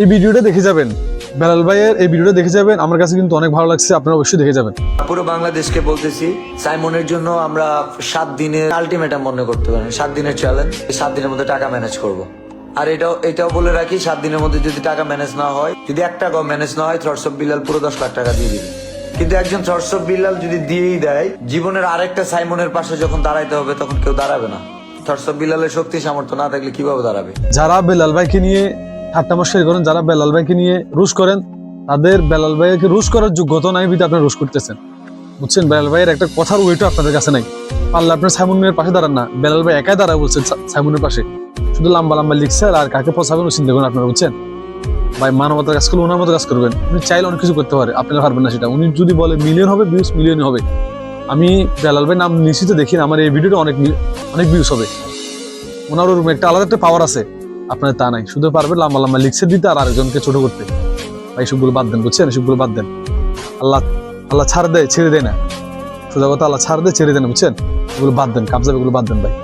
এই ভিডিওটা দেখে যাবেন, বেলাল ভাইয়ের এই ভিডিওটা দেখে যাবেন। আমার কাছে কিন্তু অনেক ভালো লাগছে, আপনারা অবশ্যই দেখে যাবেন। পুরো বাংলাদেশকে বলতেছি, সাইমনের জন্য আমরা 7 দিনের আলটিমেটাম মনে করতে পারেন, 7 দিনের চ্যালেঞ্জ। 7 দিনের মধ্যে টাকা ম্যানেজ করব। আর এটাও বলে রাখি, 7 দিনের মধ্যে যদি টাকা ম্যানেজ না হয়, যদি 1 টাকাও ম্যানেজ না হয়, থটস অফ বিল্লাল পুরো 10 লাখ টাকা দিয়ে দিবে। কিন্তু একজন থটস অফ বিল্লাল যদি দিয়েই দেয়, জীবনের আরেকটা সাইমনের পাশে যখন দাঁড়াইতে হবে তখন কেউ দাঁড়াবে না। থটস অফ বিল্লালের শক্তি সামর্থ্য না থাকলে কিভাবে দাঁড়াবে? যারা বেলাল ভাইকে নিয়ে ঠাট্টা মশকরি করেন, যারা বেলাল ভাইকে নিয়ে রুশ করেন, তাদের বেলাল ভাইকে রুশ করার যোগ্যতা নাই বিধে আপনারা রুশ করতেছেন, বুঝছেন? বেলাল ভাইয়ের একটা কথার ওয়েটও আপনাদের কাছে নাই। পারলে আপনার সাইমনের পাশে দাঁড়ান না, বেলাল ভাই একাই দাঁড়ায় বলছেন সাইমনের পাশে, শুধু লম্বা লম্বা লিখছে আর কাকে পচাবেন ও চিন্তা করেন আপনারা, বুঝছেন? ভাই মানবতার কাজ করলে ওনার মতো কাজ করবেন। উনি চাইলে অনেক কিছু করতে পারে, আপনারা পারবেন না সেটা। উনি যদি বলে মিলিয়ন হবে, ভিউজ মিলিয়নই হবে। আমি বেলাল ভাই নাম নিশ্চিত দেখি আমার এই ভিডিওটা অনেক ভিউজ হবে। ওনার ওরকম একটা আলাদা একটা পাওয়ার আছে, আপনার তা নাই। শুধু পারবে লম্বা লম্বা লিখছে দিতে আর আরেকজনকে ছোট করতে। ভাই সবগুলো বাদ দেন, বুঝছেন? সবগুলো বাদ দেন। আল্লাহ ছাড় দেয়, ছেড়ে দেয় না। সোজা কথা, আল্লাহ ছাড় দেয়, ছেড়ে দেয় না, বুঝছেন? এগুলো বাদ দেন, কাবজাব এগুলো বাদ দেন ভাই।